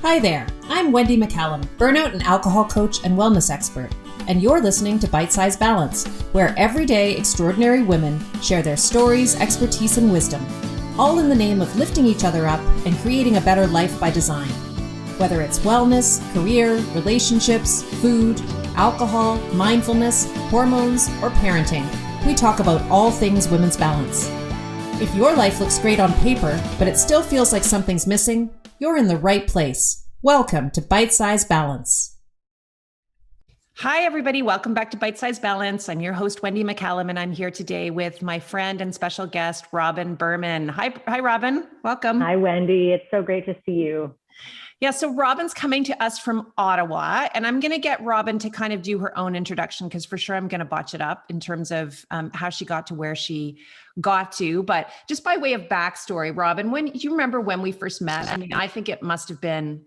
Hi there, I'm Wendy McCallum, burnout and alcohol coach and wellness expert, and you're listening to Bite Size Balance, where everyday extraordinary women share their stories, expertise, and wisdom, all in the name of lifting each other up and creating a better life by design. Whether it's wellness, career, relationships, food, alcohol, mindfulness, hormones, or parenting, we talk about all things women's balance. If your life looks great on paper, but it still feels like something's missing, you're in the right place. Welcome to Bite Size Balance. Hi, everybody. Welcome back to Bite Size Balance. I'm your host, Wendy McCallum, and I'm here today with my friend and special guest, Robyn Berman. Hi, Robyn. Welcome. Hi, Wendy. It's so great to see you. Yeah, so Robyn's coming to us from Ottawa, and I'm going to get Robyn to kind of do her own introduction because for sure I'm going to botch it up in terms of how she got to where she got to. But just by way of backstory, Robyn, do you remember when we first met? I mean, I think it must have been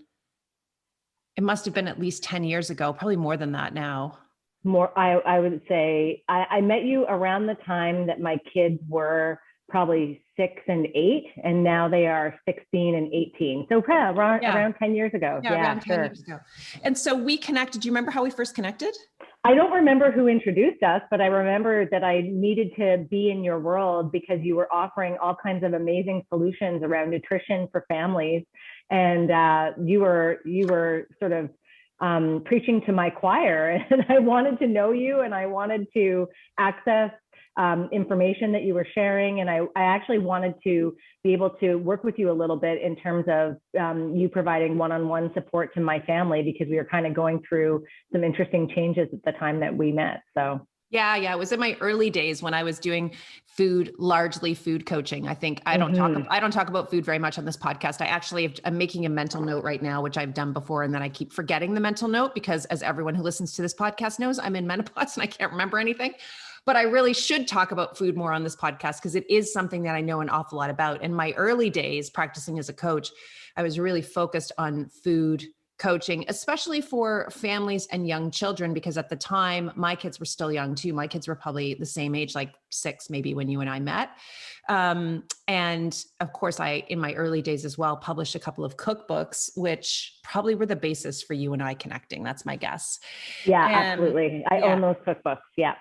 at least 10 years ago, probably more than that now. I would say I met you around the time that my kids were probably 6 and 8, and now they are 16 and 18. So around 10 years ago. Yeah, around 10 years ago. And so we connected. Do you remember how we first connected? I don't remember who introduced us, but I remember that I needed to be in your world because you were offering all kinds of amazing solutions around nutrition for families. And you were sort of preaching to my choir, and I wanted to know you, and I wanted to access information that you were sharing. And I actually wanted to be able to work with you a little bit in terms of you providing one-on-one support to my family, because we were kind of going through some interesting changes at the time that we met. So yeah. It was in my early days when I was doing largely food coaching. I think I don't talk about food very much on this podcast. I'm making a mental note right now, which I've done before. And then I keep forgetting the mental note because, as everyone who listens to this podcast knows, I'm in menopause and I can't remember anything. But I really should talk about food more on this podcast because it is something that I know an awful lot about. In my early days practicing as a coach, I was really focused on food coaching, especially for families and young children, because at the time my kids were still young too. My kids were probably the same age, like 6, maybe, when you and I met. And of course, in my early days as well, published a couple of cookbooks, which probably were the basis for you and I connecting. That's my guess. Yeah, absolutely. I own those cookbooks. Yeah.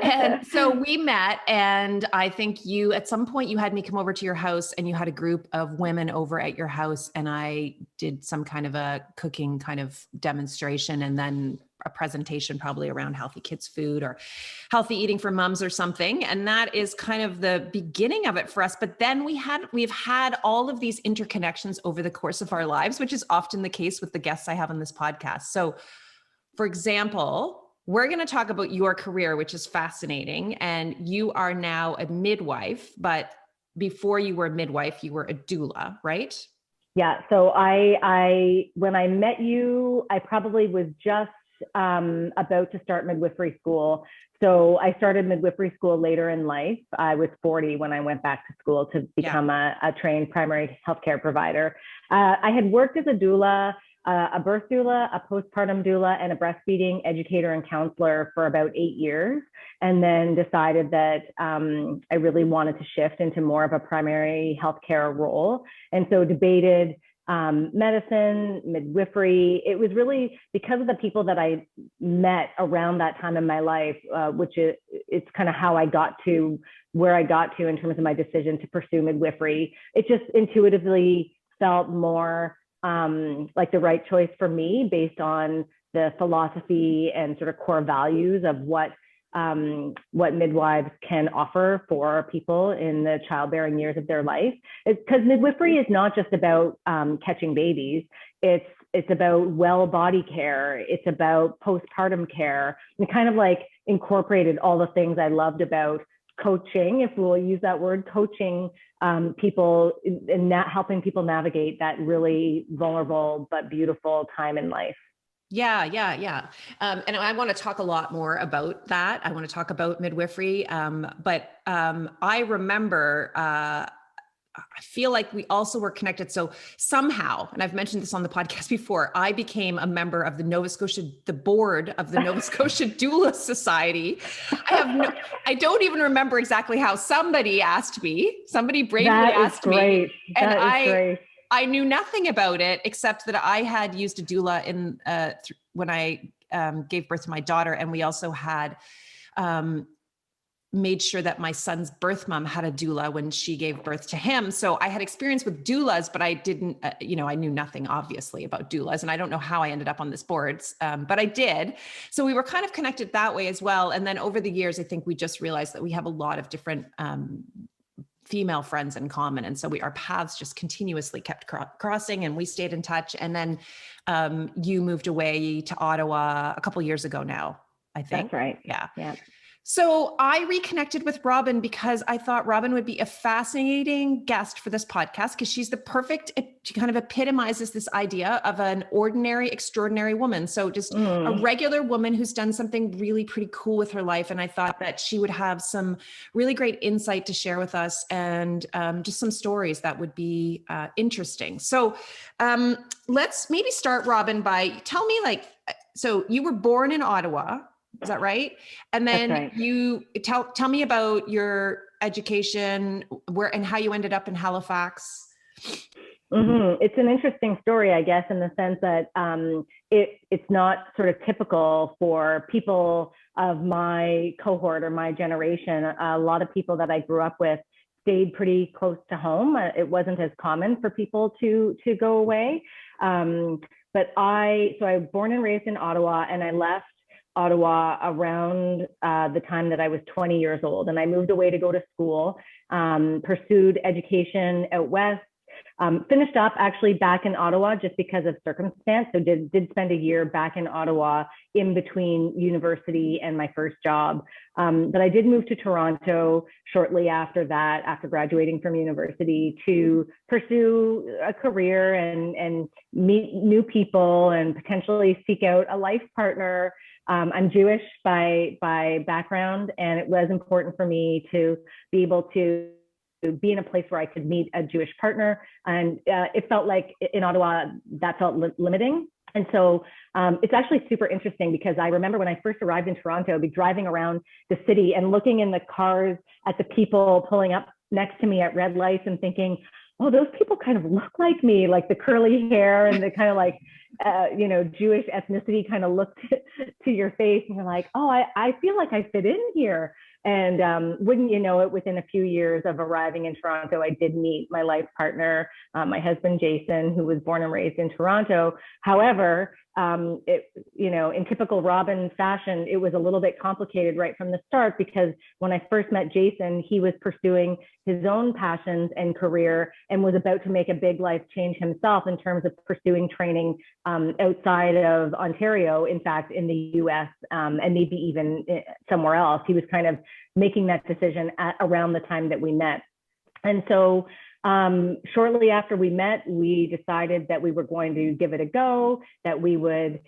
And so we met, and I think at some point you had me come over to your house, and you had a group of women over at your house, and I did some kind of a cooking kind of demonstration, and then a presentation probably around healthy kids food or healthy eating for moms or something. And that is kind of the beginning of it for us. But then we've had all of these interconnections over the course of our lives, which is often the case with the guests I have on this podcast. So for example, we're going to talk about your career, which is fascinating. And you are now a midwife, but before you were a midwife, you were a doula, right? Yeah. So when I met you, I probably was just about to start midwifery school. So I started midwifery school later in life. I was 40 when I went back to school to become a trained primary healthcare provider. I had worked as a doula, a birth doula, a postpartum doula, and a breastfeeding educator and counselor for about 8 years, and then decided that I really wanted to shift into more of a primary healthcare role. And so debated medicine, midwifery. It was really because of the people that I met around that time in my life, it's kind of how I got to where I got to in terms of my decision to pursue midwifery. It just intuitively felt more like the right choice for me based on the philosophy and sort of core values of what midwives can offer for people in the childbearing years of their life. Because midwifery is not just about catching babies. It's about well body care. It's about postpartum care. And kind of like incorporated all the things I loved about coaching, if we'll use that word, coaching people and helping people navigate that really vulnerable but beautiful time in life. Yeah. And I want to talk a lot more about that. I want to talk about midwifery. But I remember, I feel like we also were connected. So somehow, and I've mentioned this on the podcast before, I became a member of the board of the Nova Scotia Doulas Society. I don't even remember exactly how. Somebody bravely asked me. That is great. I knew nothing about it except that I had used a doula when I gave birth to my daughter. And we also had made sure that my son's birth mom had a doula when she gave birth to him. So I had experience with doulas, but I didn't, I knew nothing obviously about doulas, and I don't know how I ended up on this boards, but I did. So we were kind of connected that way as well. And then over the years, I think we just realized that we have a lot of different female friends in common. And so our paths just continuously kept crossing, and we stayed in touch. And then you moved away to Ottawa a couple of years ago now, I think. That's right. Yeah. So I reconnected with Robyn because I thought Robyn would be a fascinating guest for this podcast, because she's the perfect, she kind of epitomizes this idea of an ordinary, extraordinary woman. So just a regular woman who's done something really pretty cool with her life. And I thought that she would have some really great insight to share with us, and just some stories that would be interesting. So let's maybe start, Robyn, by tell me, so you were born in Ottawa. Is that right? And then right. You tell me about your education, where and how you ended up in Halifax. It's an interesting story, I guess, in the sense that it's not sort of typical for people of my cohort or my generation. A lot of people that I grew up with stayed pretty close to home. It wasn't as common for people to go away. But I was born and raised in Ottawa, and I left Ottawa around the time that I was 20 years old. And I moved away to go to school, pursued education out west, finished up actually back in Ottawa just because of circumstance. So did spend a year back in Ottawa in between university and my first job. But I did move to Toronto shortly after that, after graduating from university, to pursue a career and meet new people and potentially seek out a life partner. I'm Jewish by background, and it was important for me to be able to be in a place where I could meet a Jewish partner. And it felt like in Ottawa, that felt limiting. And so it's actually super interesting, because I remember when I first arrived in Toronto, I'd be driving around the city and looking in the cars at the people pulling up next to me at red lights and thinking, oh, those people kind of look like me, like the curly hair and the kind of like, Jewish ethnicity kind of looked to your face, and you're like, oh, I feel like I fit in here. And wouldn't you know it, within a few years of arriving in Toronto, I did meet my life partner, my husband, Jason, who was born and raised in Toronto. However, in typical Robyn fashion, it was a little bit complicated right from the start, because when I first met Jason, he was pursuing his own passions and career and was about to make a big life change himself in terms of pursuing training outside of Ontario, in fact, in the US, and maybe even somewhere else. He was kind of making that decision around the time that we met. And so shortly after we met, we decided that we were going to give it a go, that we would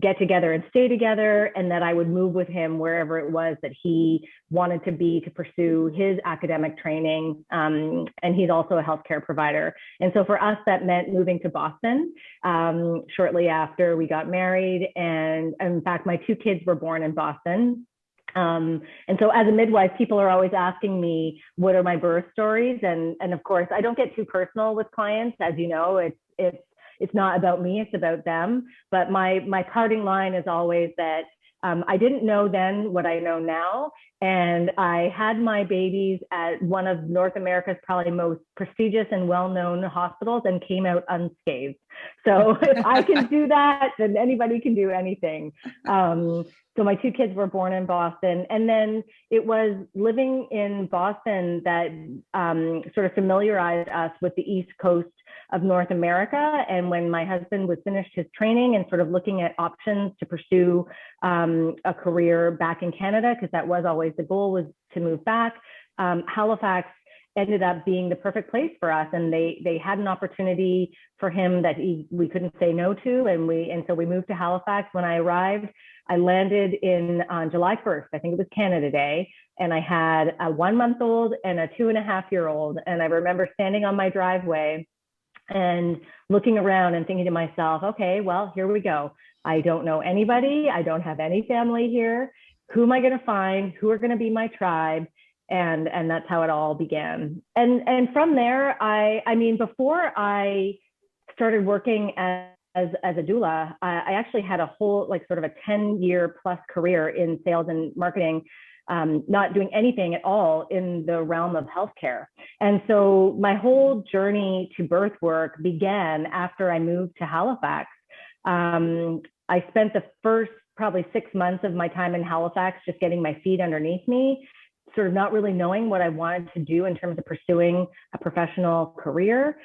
get together and stay together, and that I would move with him wherever it was that he wanted to be to pursue his academic training. And he's also a healthcare provider. And so for us, that meant moving to Boston shortly after we got married. And in fact, my two kids were born in Boston. And so as a midwife, people are always asking me, what are my birth stories? And of course, I don't get too personal with clients. As you know, it's not about me, it's about them. But my parting line is always that I didn't know then what I know now. And I had my babies at one of North America's probably most prestigious and well-known hospitals and came out unscathed. So if I can do that, then anybody can do anything. So my two kids were born in Boston. And then it was living in Boston that sort of familiarized us with the East Coast of North America. And when my husband was finished his training and sort of looking at options to pursue a career back in Canada, because that was always the goal, was to move back, Halifax ended up being the perfect place for us. And they had an opportunity for him that we couldn't say no to. And so we moved to Halifax. When I arrived, I landed on July 1st, I think it was Canada Day. And I had a 1-month-old and a 2.5-year-old. And I remember standing on my driveway and looking around and thinking to myself, okay, well, here we go. I don't know anybody. I don't have any family here. Who am I going to find? Who are going to be my tribe? And that's how it all began. And from there, I mean, before I started working as a doula, I actually had a whole, like, sort of a 10-year plus career in sales and marketing, not doing anything at all in the realm of healthcare. And so my whole journey to birth work began after I moved to Halifax. I spent the first probably 6 months of my time in Halifax just getting my feet underneath me, sort of not really knowing what I wanted to do in terms of pursuing a professional career.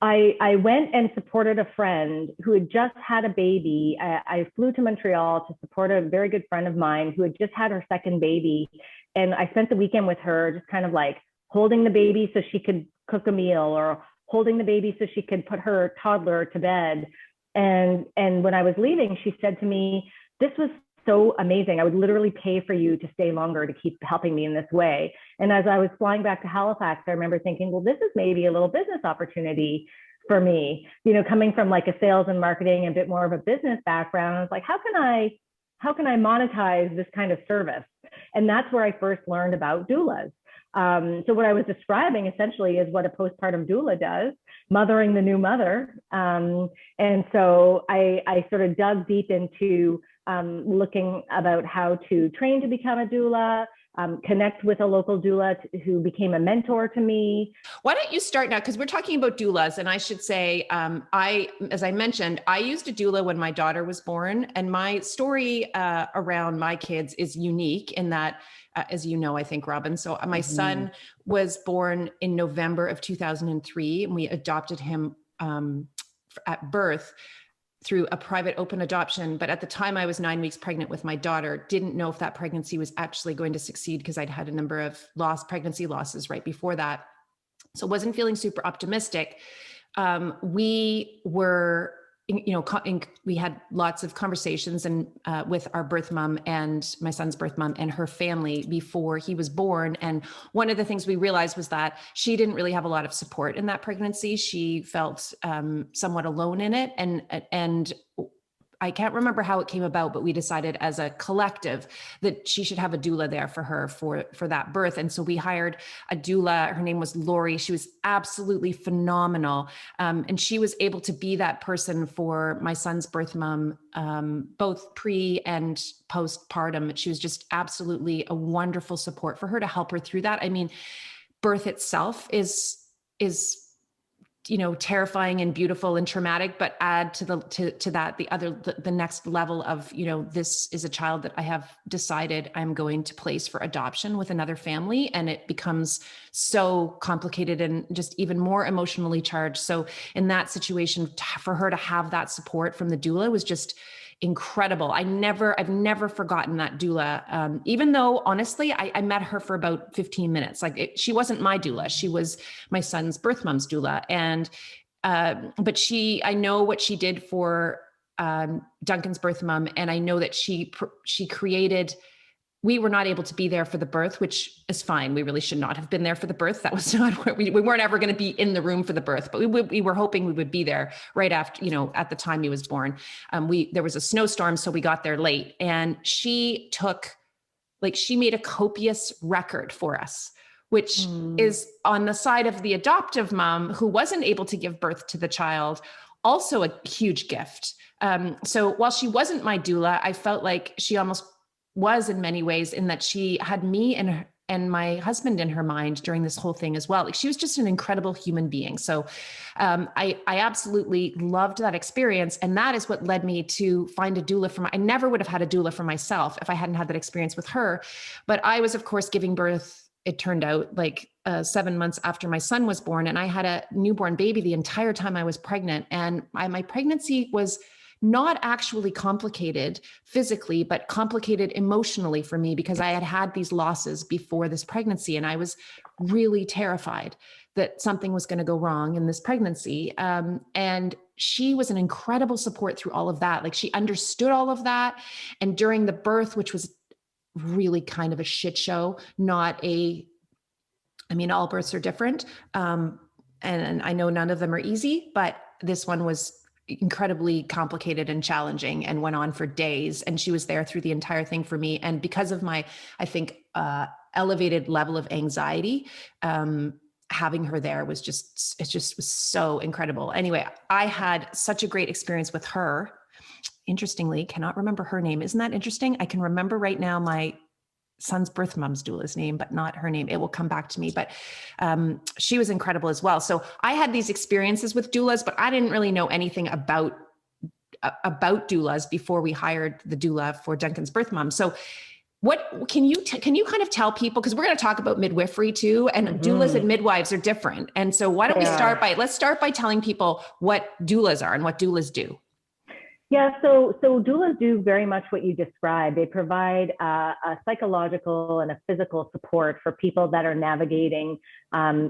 I went and supported a friend who had just had a baby. I flew to Montreal to support a very good friend of mine who had just had her second baby. And I spent the weekend with her, just kind of like holding the baby so she could cook a meal, or holding the baby so she could put her toddler to bed. And when I was leaving, she said to me, "This was so amazing. I would literally pay for you to stay longer to keep helping me in this way." And as I was flying back to Halifax, I remember thinking, well, this is maybe a little business opportunity for me, you know, coming from like a sales and marketing, a bit more of a business background. I was like, how can I monetize this kind of service? And that's where I first learned about doulas. So what I was describing essentially is what a postpartum doula does, mothering the new mother. And so I sort of dug deep into looking about how to train to become a doula, connect with a local doula who became a mentor to me. Why don't you start now? Because we're talking about doulas, and I should say, as I mentioned, I used a doula when my daughter was born, and my story around my kids is unique in that, as you know, I think, Robyn. So my son was born in November of 2003, and we adopted him at birth through a private open adoption. But at the time I was 9 weeks pregnant with my daughter, didn't know if that pregnancy was actually going to succeed because I'd had a number of pregnancy losses right before that. So wasn't feeling super optimistic. We were, you know, we had lots of conversations and with our birth mom and my son's birth mom and her family before he was born. And one of the things we realized was that she didn't really have a lot of support in that pregnancy. She felt somewhat alone in it. And I can't remember how it came about, but we decided as a collective that she should have a doula there for her for that birth. And so we hired a doula. Her name was Lori. She was absolutely phenomenal. And she was able to be that person for my son's birth mom, both pre and postpartum. She was just absolutely a wonderful support for her to help her through that. I mean, birth itself is you know, terrifying and beautiful and traumatic, but add to that the next level of, you know, this is a child that I have decided I'm going to place for adoption with another family, and it becomes so complicated and just even more emotionally charged. So in that situation, for her to have that support from the doula was just incredible. I've never forgotten that doula. Even though honestly, I met her for about 15 minutes. Like she wasn't my doula. She was my son's birth mom's doula. And, but I know what she did for, Duncan's birth mom. And I know that she created, we were not able to be there for the birth, which is fine. We really should not have been there for the birth. That was not where we weren't ever going to be in the room for the birth, but we were hoping we would be there right after, you know, at the time he was born. There was a snowstorm, so we got there late, and she made a copious record for us, which is on the side of the adoptive mom who wasn't able to give birth to the child, also a huge gift. So while she wasn't my doula, I felt like she almost was in many ways, in that she had me and my husband in her mind during this whole thing as well. Like she was just an incredible human being. So I absolutely loved that experience. And that is what led me to find a doula I never would have had a doula for myself if I hadn't had that experience with her. But I was, of course, giving birth, it turned out, like 7 months after my son was born. And I had a newborn baby the entire time I was pregnant. And my pregnancy was not actually complicated physically, but complicated emotionally for me, because I had had these losses before this pregnancy. And I was really terrified that something was going to go wrong in this pregnancy. And she was an incredible support through all of that. Like she understood all of that. And during the birth, which was really kind of a shit show, all births are different. And I know none of them are easy, but this one was incredibly complicated and challenging and went on for days. And she was there through the entire thing for me. And because of my, I think, elevated level of anxiety. Having her there was it just was so incredible. Anyway, I had such a great experience with her. Interestingly, cannot remember her name. Isn't that interesting? I can remember right now my son's birth mom's doula's name, but not her name. It will come back to me, but she was incredible as well. So I had these experiences with doulas, but I didn't really know anything about doulas before we hired the doula for Duncan's birth mom. So what can you kind of tell people, because we're going to talk about midwifery too, and doulas and midwives are different. And so why don't let's start by telling people what doulas are and what doulas do. Yeah, so doulas do very much what you described. They provide a psychological and a physical support for people that are navigating,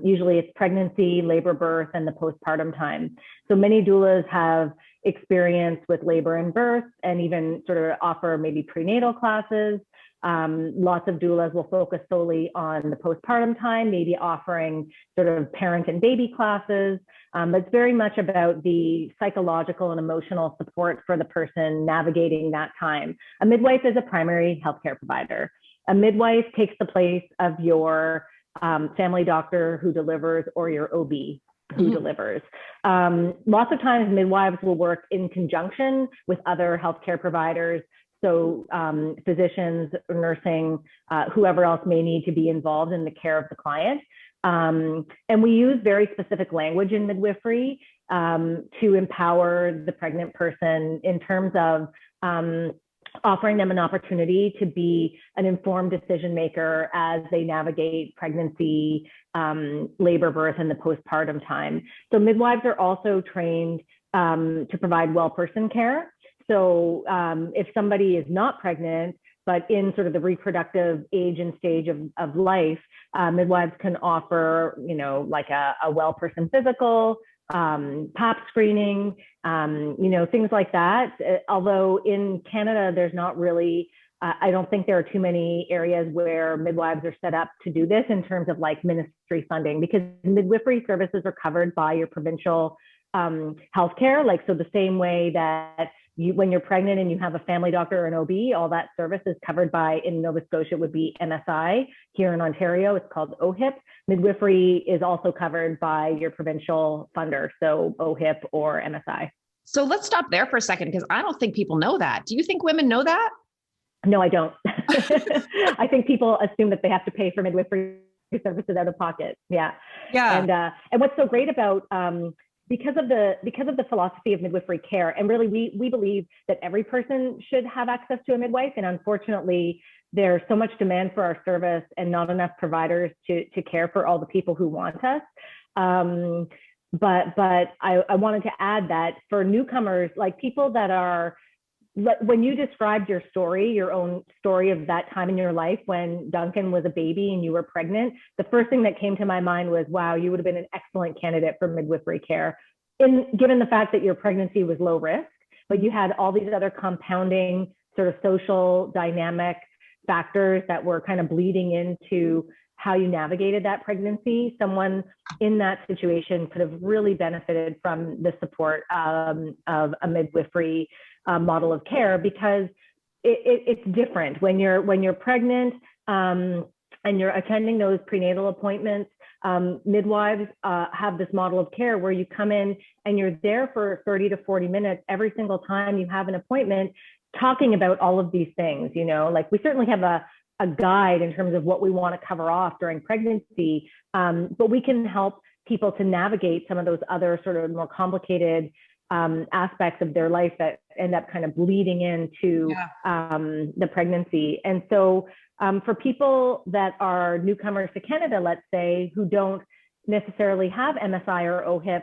usually it's pregnancy, labor, birth, and the postpartum time. So many doulas have experience with labor and birth, and even sort of offer maybe prenatal classes. Lots of doulas will focus solely on the postpartum time, maybe offering sort of parent and baby classes. But it's very much about the psychological and emotional support for the person navigating that time. A midwife is a primary healthcare provider. A midwife takes the place of your family doctor who delivers, or your OB who delivers. Lots of times midwives will work in conjunction with other healthcare providers. So physicians, nursing, whoever else may need to be involved in the care of the client. And we use very specific language in midwifery to empower the pregnant person in terms of offering them an opportunity to be an informed decision maker as they navigate pregnancy, labor, birth, and the postpartum time. So midwives are also trained to provide well person care. So if somebody is not pregnant, but in sort of the reproductive age and stage of life, midwives can offer, like a well person physical, pap screening, things like that. Although in Canada, there's not really, I don't think there are too many areas where midwives are set up to do this in terms of like ministry funding, because midwifery services are covered by your provincial healthcare. Like, so the same way that when you're pregnant and you have a family doctor or an OB, all that service is covered by, in Nova Scotia, it would be MSI. Here in Ontario, it's called OHIP. Midwifery is also covered by your provincial funder, so OHIP or MSI. So let's stop there for a second, because I don't think people know that. Do you think women know that? No, I don't. I think people assume that they have to pay for midwifery services out of pocket. Yeah. And what's so great about because of the philosophy of midwifery care, and really we believe that every person should have access to a midwife, and unfortunately there's so much demand for our service and not enough providers to care for all the people who want us. But I wanted to add that for newcomers, like people that are, when you described your story, your own story of that time in your life when Duncan was a baby and you were pregnant, the first thing that came to my mind was, wow, you would have been an excellent candidate for midwifery care, given the fact that your pregnancy was low risk, but you had all these other compounding sort of social dynamic factors that were kind of bleeding into how you navigated that pregnancy. Someone in that situation could have really benefited from the support of a midwifery model of care, because it's different when you're pregnant and you're attending those prenatal appointments. Midwives have this model of care where you come in and you're there for 30 to 40 minutes every single time you have an appointment, talking about all of these things. Like, we certainly have a guide in terms of what we want to cover off during pregnancy, but we can help people to navigate some of those other sort of more complicated aspects of their life that end up kind of bleeding into the pregnancy. And so for people that are newcomers to Canada, let's say, who don't necessarily have MSI or OHIP,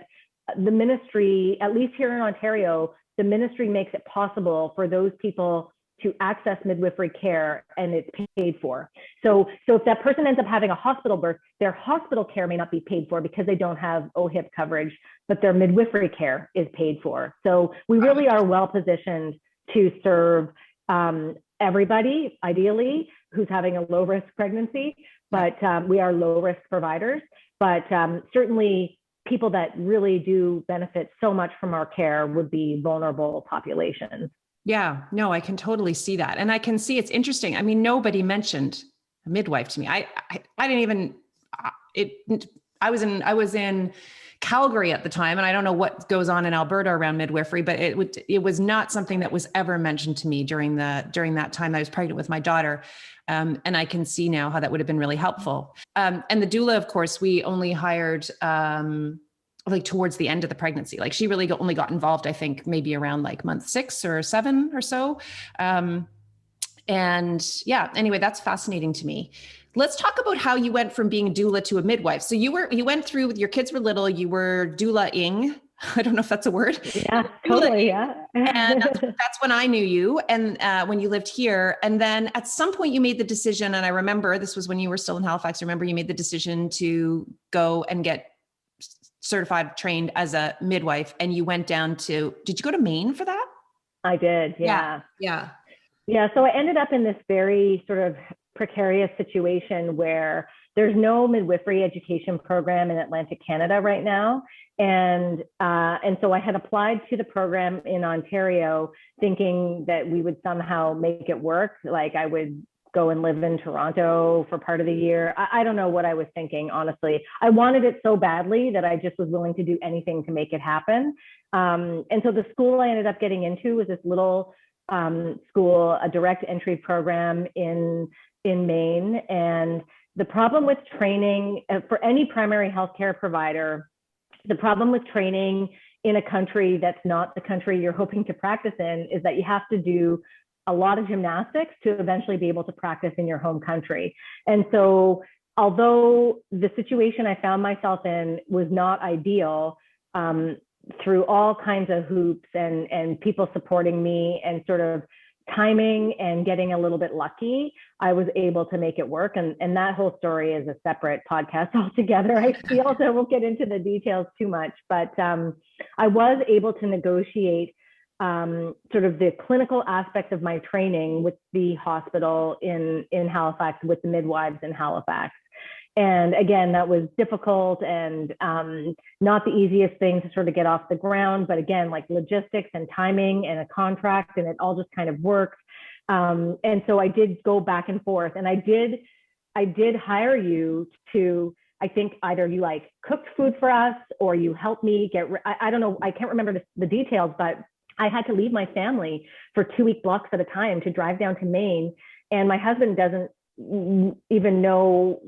the ministry, at least here in Ontario, the ministry makes it possible for those people to access midwifery care, and it's paid for. So if that person ends up having a hospital birth, their hospital care may not be paid for because they don't have OHIP coverage, but their midwifery care is paid for. So we really are well positioned to serve everybody, ideally, who's having a low risk pregnancy, but we are low risk providers. But certainly people that really do benefit so much from our care would be vulnerable populations. Yeah, no, I can totally see that. And I can see it's interesting. I mean, nobody mentioned midwife to me. I didn't even, I was in Calgary at the time, and I don't know what goes on in Alberta around midwifery, but it was not something that was ever mentioned to me during that time I was pregnant with my daughter. And I can see now how that would have been really helpful. And the doula, of course, we only hired, like towards the end of the pregnancy. Like she really only got involved, I think maybe around like month 6 or 7 or so. And yeah, anyway, that's fascinating to me. Let's talk about how you went from being a doula to a midwife. So you went through, your kids were little, you were doula-ing. I don't know if that's a word. Yeah, totally. Yeah. And that's when I knew you, and when you lived here. And then at some point you made the decision, and I remember this was when you were still in Halifax. I remember you made the decision to go and get certified, trained as a midwife, and you went down to, did you go to Maine for that? I did. Yeah. Yeah. Yeah. So I ended up in this very sort of precarious situation where there's no midwifery education program in Atlantic Canada right now. And so I had applied to the program in Ontario thinking that we would somehow make it work. Like I would go and live in Toronto for part of the year. I don't know what I was thinking, honestly. I wanted it so badly that I just was willing to do anything to make it happen. And so the school I ended up getting into was this little school, a direct entry program in Maine. And the problem with training for any primary healthcare provider, the problem with training in a country that's not the country you're hoping to practice in is that you have to do a lot of gymnastics to eventually be able to practice in your home country. And so although the situation I found myself in was not ideal, through all kinds of hoops and people supporting me and sort of timing and getting a little bit lucky, I was able to make it work. And that whole story is a separate podcast altogether. I feel so I won't get into the details too much, but I was able to negotiate sort of the clinical aspects of my training with the hospital in Halifax, with the midwives in Halifax. And again, that was difficult and not the easiest thing to sort of get off the ground. But again, like logistics and timing and a contract, and it all just kind of worked. And so I did go back and forth, and I did hire you to, I think either you like cooked food for us or you helped me get, I don't know, I can't remember the details, but I had to leave my family for 2-week blocks at a time to drive down to Maine. And my husband doesn't even know,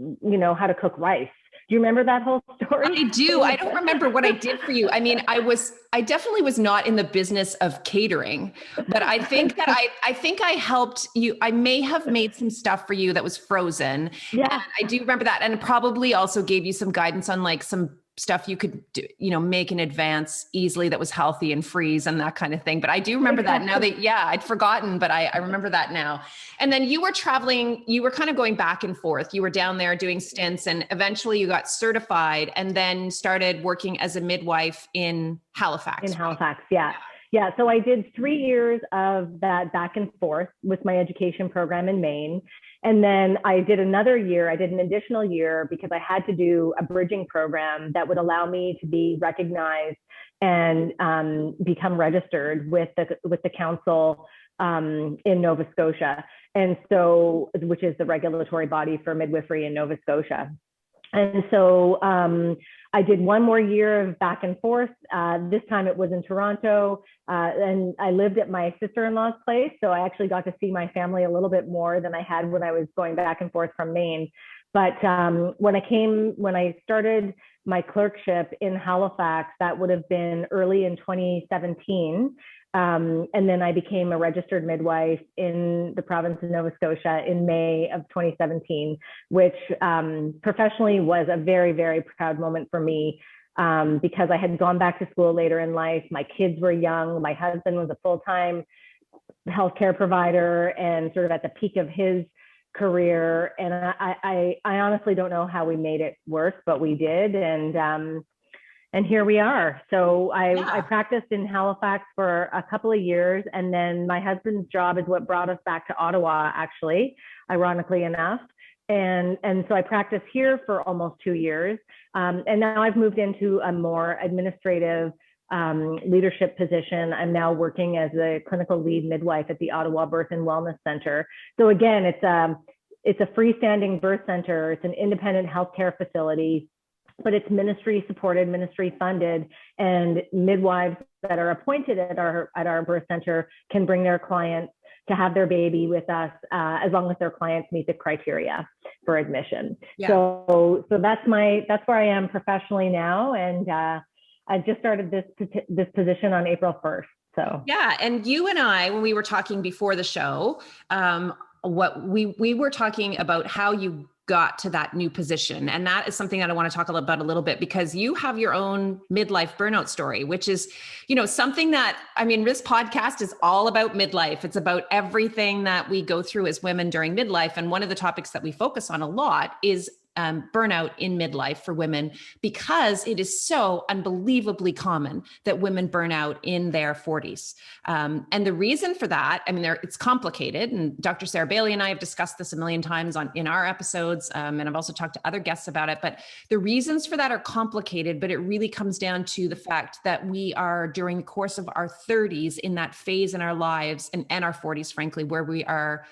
how to cook rice. Do you remember that whole story? I do. I don't remember what I did for you. I mean, I definitely was not in the business of catering, but I think that I think I helped you. I may have made some stuff for you that was frozen. Yeah. And I do remember that. And probably also gave you some guidance on like some stuff you could do, make in advance easily that was healthy and freeze and that kind of thing. But I do remember that now that, I'd forgotten, but I remember that now. And then you were traveling, you were kind of going back and forth. You were down there doing stints, and eventually you got certified and then started working as a midwife in Halifax. In Halifax. Yeah. Yeah. So I did 3 years of that back and forth with my education program in Maine. And then I did another year, I did an additional year because I had to do a bridging program that would allow me to be recognized and become registered with the council in Nova Scotia. And so, which is the regulatory body for midwifery in Nova Scotia. And so I did one more year of back and forth. This time it was in Toronto, and I lived at my sister-in-law's place. So I actually got to see my family a little bit more than I had when I was going back and forth from Maine. But when I started my clerkship in Halifax, that would have been early in 2017. And then I became a registered midwife in the province of Nova Scotia in May of 2017, which professionally was a very, very proud moment for me because I had gone back to school later in life. My kids were young. My husband was a full-time healthcare provider and sort of at the peak of his career. And I honestly don't know how we made it work, but we did. And here we are. So I practiced in Halifax for a couple of years, and then my husband's job is what brought us back to Ottawa, actually, ironically enough. And so I practiced here for almost 2 years. And now I've moved into a more administrative leadership position. I'm now working as a clinical lead midwife at the Ottawa Birth and Wellness Center. So again, it's a freestanding birth center. It's an independent healthcare facility, but it's ministry supported, ministry funded, and midwives that are appointed at our birth center can bring their clients to have their baby with us, as long as their clients meet the criteria for admission. Yeah. So that's where I am professionally now, and I just started this position on April 1st. So yeah, and you and I, when we were talking before the show, what we were talking about how you got to that new position. And that is something that I want to talk about a little bit, because you have your own midlife burnout story, which is, something that, I mean, this podcast is all about midlife. It's about everything that we go through as women during midlife. And one of the topics that we focus on a lot is burnout in midlife for women, because it is so unbelievably common that women burn out in their 40s. And the reason for that, I mean, it's complicated. And Dr. Sarah Bailey and I have discussed this a million times in our episodes. And I've also talked to other guests about it. But the reasons for that are complicated, but it really comes down to the fact that we are, during the course of our 30s, in that phase in our lives, and our 40s, frankly, where we are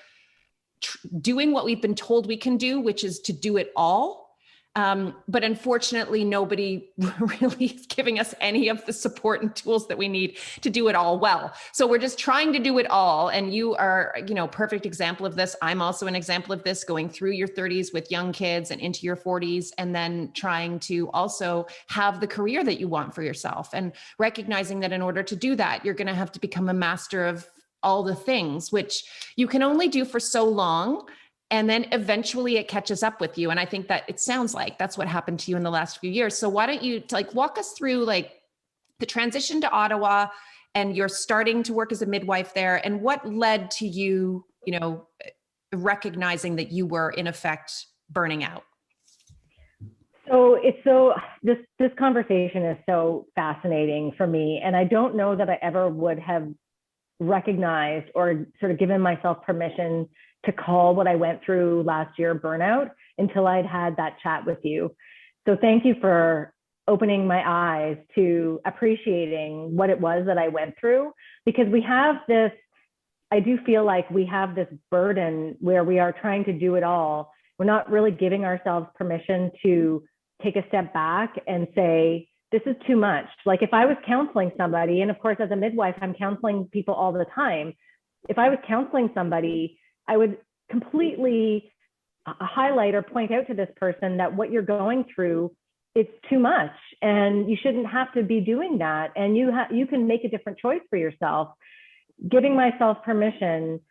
doing what we've been told we can do, which is to do it all. But unfortunately, nobody really is giving us any of the support and tools that we need to do it all well. So we're just trying to do it all. And you are, perfect example of this. I'm also an example of this, going through your 30s with young kids and into your 40s, and then trying to also have the career that you want for yourself, and recognizing that in order to do that, you're going to have to become a master of all the things, which you can only do for so long. And then eventually it catches up with you. And I think that it sounds like that's what happened to you in the last few years. So why don't you walk us through the transition to Ottawa, and you're starting to work as a midwife there, and what led to you, recognizing that you were in effect burning out? So this conversation is so fascinating for me. And I don't know that I ever would have recognized or sort of given myself permission to call what I went through last year burnout until I'd had that chat with you. So thank you for opening my eyes to appreciating what it was that I went through, because I do feel like we have this burden where we are trying to do it all. We're not really giving ourselves permission to take a step back and say, this is too much. Like if I was counseling somebody, and of course, as a midwife, I'm counseling people all the time. If I was counseling somebody, I would completely highlight or point out to this person that what you're going through, it's too much, and you shouldn't have to be doing that. And you can make a different choice for yourself. Giving myself permission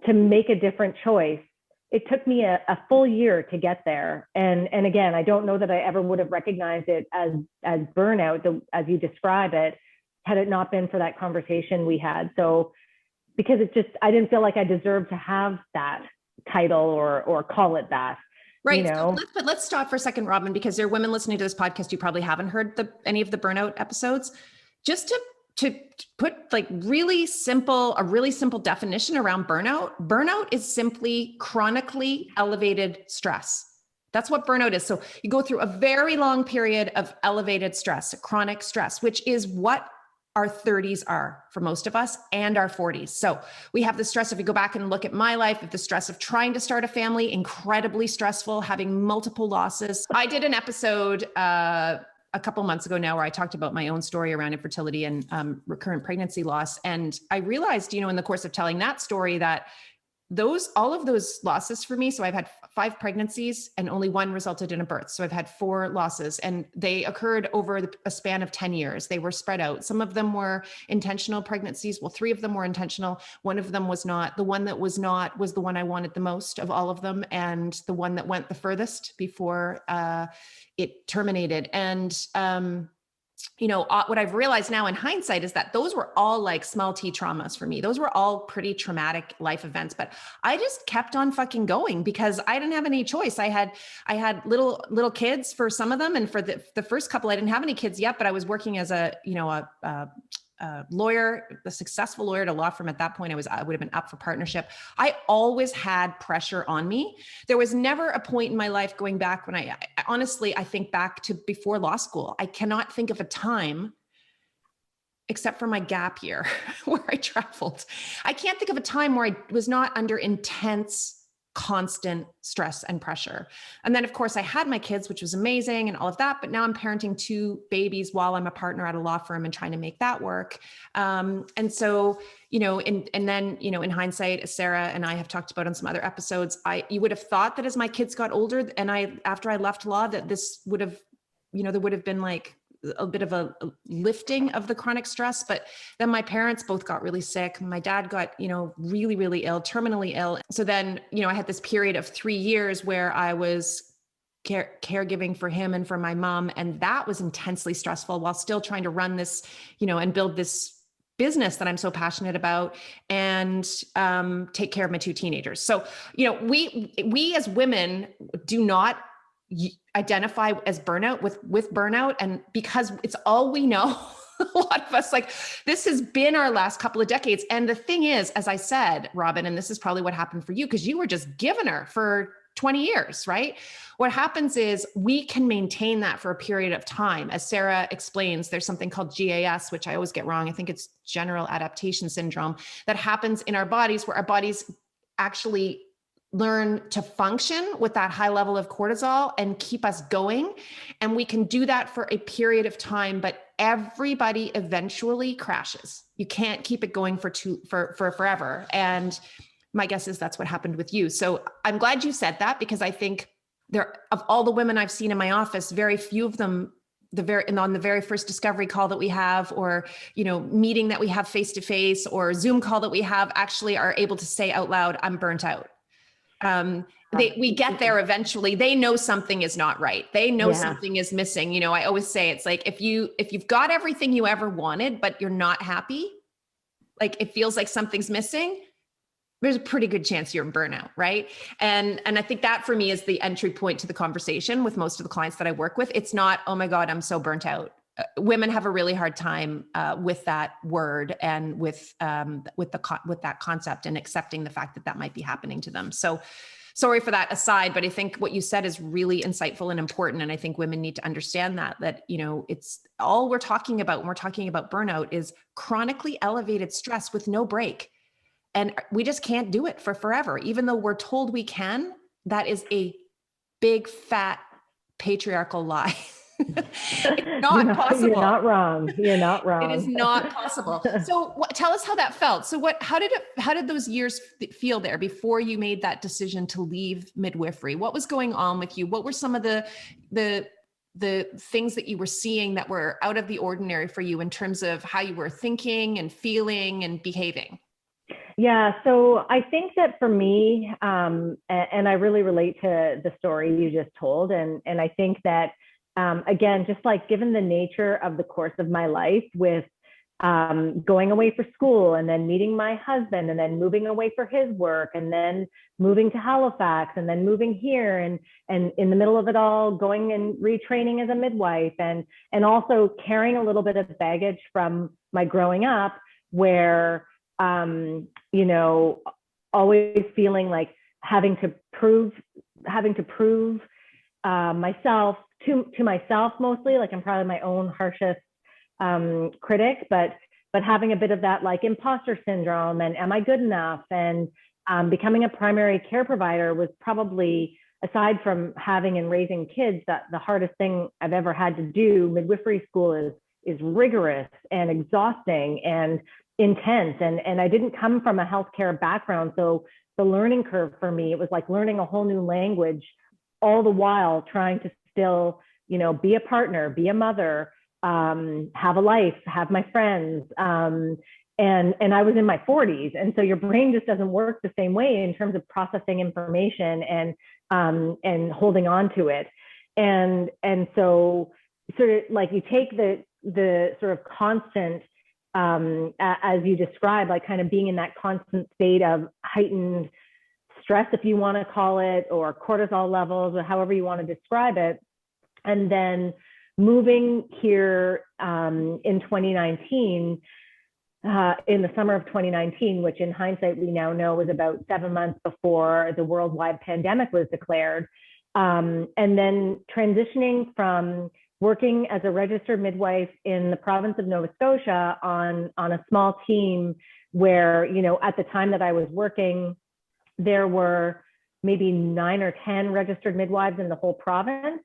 to make a different choice. It took me a full year to get there. And again, I don't know that I ever would have recognized it as burnout, as you describe it, had it not been for that conversation we had. So, because I didn't feel like I deserved to have that title or call it that. Right. So let's stop for a second, Robyn, because there are women listening to this podcast who probably haven't heard any of the burnout episodes. Just to put a really simple definition around burnout. Burnout is simply chronically elevated stress. That's what burnout is. So you go through a very long period of elevated stress, chronic stress, which is what our 30s are for most of us, and our 40s. So we have the stress. If you go back and look at my life, the stress of trying to start a family, incredibly stressful, having multiple losses. I did an episode a couple months ago now where I talked about my own story around infertility and recurrent pregnancy loss. And I realized, in the course of telling that story, that all of those losses for me, so I've had 5 pregnancies and only 1 resulted in a birth. So I've had 4 losses, and they occurred over a span of 10 years. They were spread out. Some of them were intentional pregnancies. Well, 3 of them were intentional. 1 of them was not. The one that was not was the one I wanted the most of all of them, and the one that went the furthest before it terminated. And what I've realized now in hindsight is that those were all like small T traumas for me. Those were all pretty traumatic life events, but I just kept on fucking going because I didn't have any choice. I had little kids for some of them. And for the first couple, I didn't have any kids yet, but I was working as a lawyer, a successful lawyer at a law firm. At that point, I would have been up for partnership. I always had pressure on me. There was never a point in my life going back when I honestly, I think back to before law school. I cannot think of a time, except for my gap year where I traveled. I can't think of a time where I was not under intense constant stress and pressure. And then of course I had my kids, which was amazing and all of that, but now I'm parenting 2 babies while I'm a partner at a law firm and trying to make that work. And so, and then, in hindsight, as Sarah and I have talked about on some other episodes, you would have thought that as my kids got older and after I left law, that this would have, there would have been like a bit of a lifting of the chronic stress. But then my parents both got really sick. My dad got, really, really ill, terminally ill. So then, I had this period of 3 years where I was caregiving for him and for my mom. And that was intensely stressful while still trying to run this, and build this business that I'm so passionate about and take care of my 2 teenagers. So, we as women do not identify as burnout with burnout. And because it's all we know, a lot of us, like, this has been our last couple of decades. And the thing is, as I said, Robyn, and this is probably what happened for you, because you were just giving her for 20 years, right? What happens is we can maintain that for a period of time. As Sarah explains, there's something called GAS, which I always get wrong. I think it's general adaptation syndrome, that happens in our bodies where our bodies actually learn to function with that high level of cortisol and keep us going. And we can do that for a period of time, but everybody eventually crashes. You can't keep it going for forever. And my guess is that's what happened with you. So I'm glad you said that, because I think of all the women I've seen in my office, very few of them on the very first discovery call that we have, or, meeting that we have face-to-face, or Zoom call that we have, actually are able to say out loud, I'm burnt out. We get there eventually. They know something is not right. They know something is missing. I always say, it's like, if you've got everything you ever wanted, but you're not happy, like it feels like something's missing, there's a pretty good chance you're in burnout. Right. And I think that for me is the entry point to the conversation with most of the clients that I work with. It's not, oh my God, I'm so burnt out. Women have a really hard time with that word and with that concept, and accepting the fact that that might be happening to them. So sorry for that aside, but I think what you said is really insightful and important. And I think women need to understand that, it's all we're talking about when we're talking about burnout is chronically elevated stress with no break. And we just can't do it for forever, even though we're told we can. That is a big, fat, patriarchal lie. It's not possible. You're not wrong. You're not wrong. It is not possible. So tell us how that felt. So how did those years feel there before you made that decision to leave midwifery? What was going on with you? What were some of the things that you were seeing that were out of the ordinary for you in terms of how you were thinking and feeling and behaving? Yeah. So I think that for me, and I really relate to the story you just told. And I think that, again, just like given the nature of the course of my life with going away for school and then meeting my husband and then moving away for his work and then moving to Halifax and then moving here and in the middle of it all going and retraining as a midwife and also carrying a little bit of baggage from my growing up where, always feeling like having to prove myself to myself mostly, like I'm probably my own harshest critic, but having a bit of that like imposter syndrome and am I good enough? And becoming a primary care provider was probably, aside from having and raising kids, that the hardest thing I've ever had to do. Midwifery school is rigorous and exhausting and intense. And I didn't come from a healthcare background. So the learning curve for me, it was like learning a whole new language, all the while trying to still, be a partner, be a mother, have a life, have my friends. And I was in my 40s. And so your brain just doesn't work the same way in terms of processing information and holding on to it. And so sort of like you take the sort of constant, as you described, like kind of being in that constant state of heightened stress, if you want to call it, or cortisol levels, or however you want to describe it. And then moving here in 2019, in the summer of 2019, which in hindsight, we now know was about 7 months before the worldwide pandemic was declared. And then transitioning from working as a registered midwife in the province of Nova Scotia on a small team where, at the time that I was working, there were maybe 9 or 10 registered midwives in the whole province,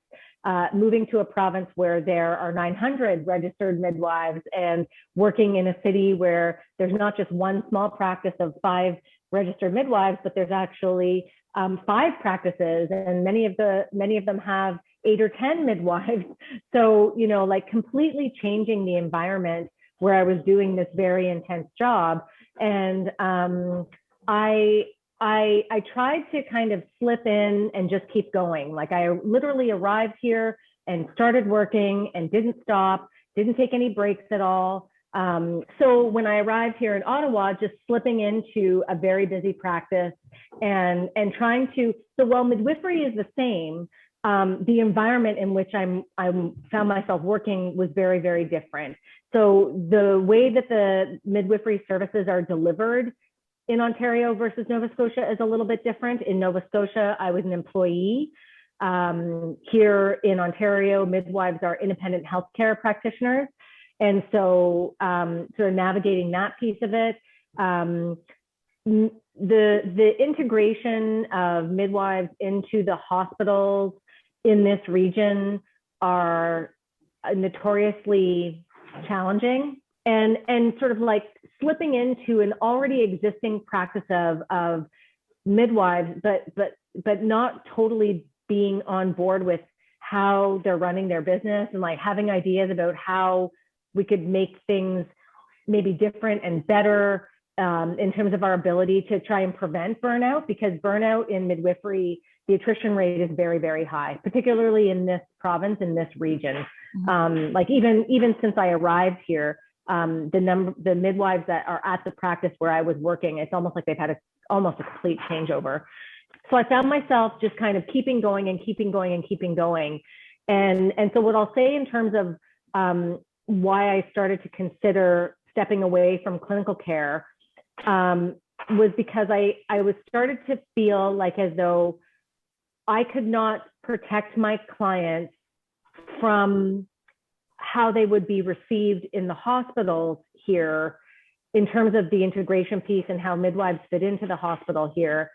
moving to a province where there are 900 registered midwives, and working in a city where there's not just one small practice of 5 registered midwives, but there's actually 5 practices, and many of them have 8 or 10 midwives. So, you know, like completely changing the environment where I was doing this very intense job. And I tried to kind of slip in and just keep going. Like I literally arrived here and started working and didn't stop, didn't take any breaks at all. So when I arrived here in Ottawa, just slipping into a very busy practice and trying to, so while midwifery is the same, the environment in which I found myself working was very, very different. So the way that the midwifery services are delivered in Ontario versus Nova Scotia is a little bit different. In Nova Scotia, I was an employee. Here in Ontario, midwives are independent healthcare practitioners. And so sort of navigating that piece of it, the integration of midwives into the hospitals in this region are notoriously challenging, and sort of like slipping into an already existing practice of midwives, but not totally being on board with how they're running their business, and like having ideas about how we could make things maybe different and better in terms of our ability to try and prevent burnout, because burnout in midwifery, the attrition rate is very, very high, particularly in this province, in this region. Like even since I arrived here, the midwives that are at the practice where I was working, it's almost like they've had almost a complete changeover. So I found myself just kind of keeping going and keeping going and keeping going. And so what I'll say in terms of why I started to consider stepping away from clinical care was because I was started to feel like as though I could not protect my clients from how they would be received in the hospitals here in terms of the integration piece and how midwives fit into the hospital here.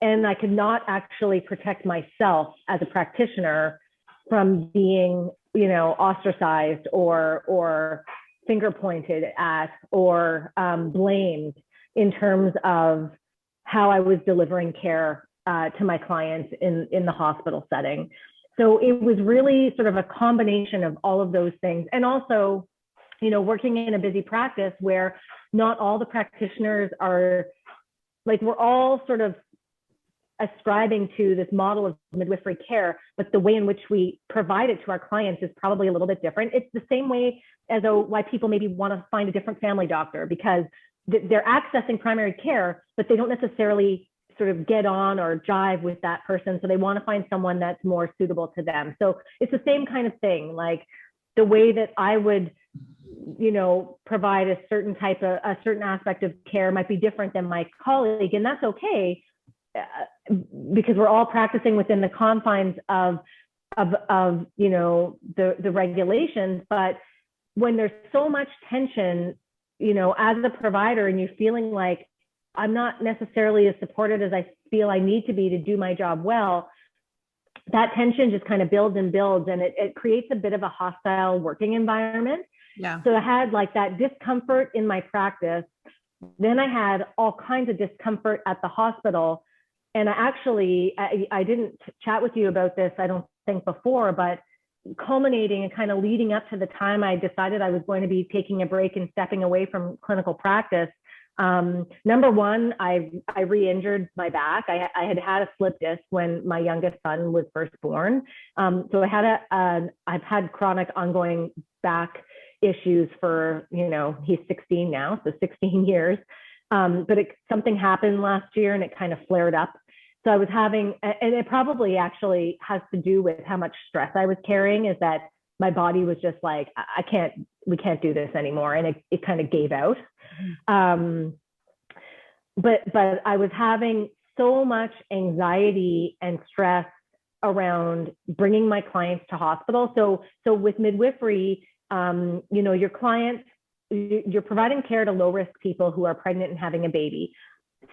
And I could not actually protect myself as a practitioner from being, you know, ostracized or finger pointed at or blamed in terms of how I was delivering care to my clients in the hospital setting. So it was really sort of a combination of all of those things. And also, you know, working in a busy practice where not all the practitioners are, like, we're all sort of ascribing to this model of midwifery care, but the way in which we provide it to our clients is probably a little bit different. It's the same way as though why people maybe want to find a different family doctor, because they're accessing primary care, but they don't necessarily sort of get on or jive with that person. So they want to find someone that's more suitable to them. So it's the same kind of thing. Like the way that I would, you know, provide a certain aspect of care might be different than my colleague. And that's okay, because we're all practicing within the confines of you know, the regulations. But when there's so much tension, you know, as a provider, and you're feeling like I'm not necessarily as supported as I feel I need to be to do my job well, that tension just kind of builds and builds, and it creates a bit of a hostile working environment. Yeah. So I had like that discomfort in my practice. Then I had all kinds of discomfort at the hospital. And I didn't chat with you about this, I don't think, before, but culminating and kind of leading up to the time I decided I was going to be taking a break and stepping away from clinical practice. Number one, I re-injured my back. I had a slip disc when my youngest son was first born. So I've had chronic ongoing back issues for, you know, he's 16 now, so 16 years. But something happened last year and it kind of flared up. So I was having, and it probably actually has to do with how much stress I was carrying, is that my body was just like, we can't do this anymore. And it kind of gave out. But I was having so much anxiety and stress around bringing my clients to hospital. So with midwifery, you know, your clients, you're providing care to low risk people who are pregnant and having a baby.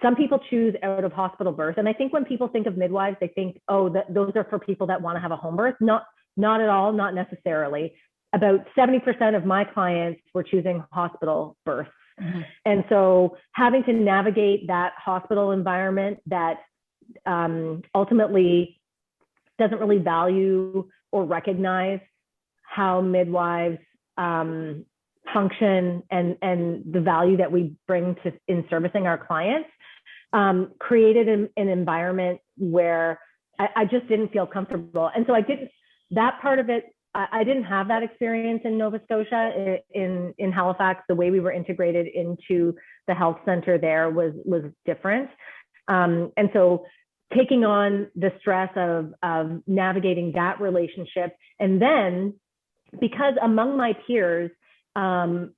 some people choose out of hospital birth. And I think when people think of midwives, they think, oh, those are for people that want to have a home birth. Not at all, not necessarily. About 70% of my clients were choosing hospital births. Mm-hmm. And so having to navigate that hospital environment that ultimately doesn't really value or recognize how midwives function and the value that we bring to in servicing our clients, created an environment where I just didn't feel comfortable. And so that part of it, I didn't have that experience in Nova Scotia. In Halifax, the way we were integrated into the health center there was different. And so taking on the stress of navigating that relationship, and then because among my peers, and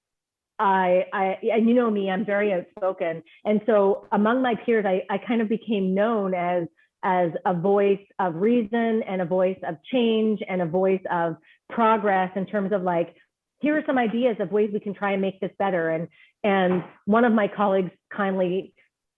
you know me, I'm very outspoken. And so among my peers, I kind of became known as a voice of reason and a voice of change and a voice of progress in terms of like, here are some ideas of ways we can try and make this better. And one of my colleagues kindly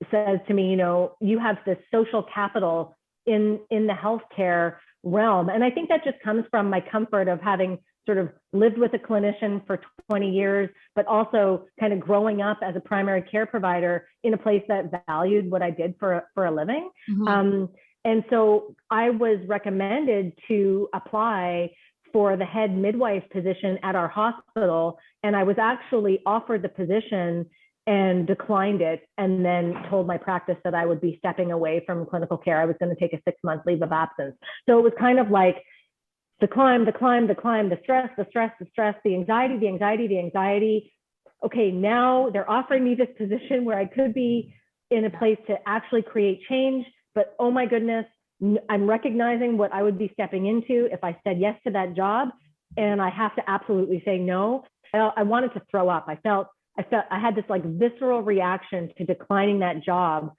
says to me, you know, you have this social capital in the healthcare realm. And I think that just comes from my comfort of having sort of lived with a clinician for 20 years, but also kind of growing up as a primary care provider in a place that valued what I did for a living. Mm-hmm. And so I was recommended to apply for the head midwife position at our hospital. And I was actually offered the position and declined it, and then told my practice that I would be stepping away from clinical care. I was going to take a 6-month leave of absence. So it was kind of like the climb, the stress, the anxiety. Okay, now they're offering me this position where I could be in a place to actually create change, but oh my goodness, I'm recognizing what I would be stepping into if I said yes to that job, and I have to absolutely say no. I wanted to throw up. I felt I had this like visceral reaction to declining that job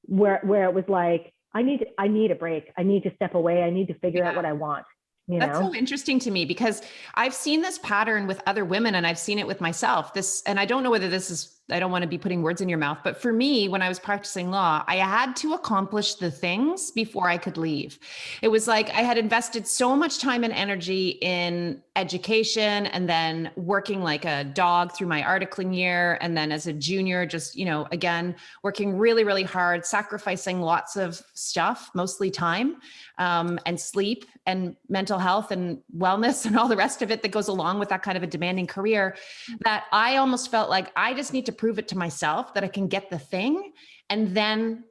where it was like, I need a break. I need to step away. I need to figure out what I want. That's so interesting to me, because I've seen this pattern with other women and I've seen it with myself. And I don't know whether this is, I don't want to be putting words in your mouth, but for me, when I was practicing law, I had to accomplish the things before I could leave. It was like I had invested so much time and energy in education, and then working like a dog through my articling year. And then as a junior, just, again, working really, really hard, sacrificing lots of stuff, mostly time, and sleep and mental health and wellness and all the rest of it that goes along with that kind of a demanding career, that I almost felt like I just need to prove it to myself that I can get the thing. And then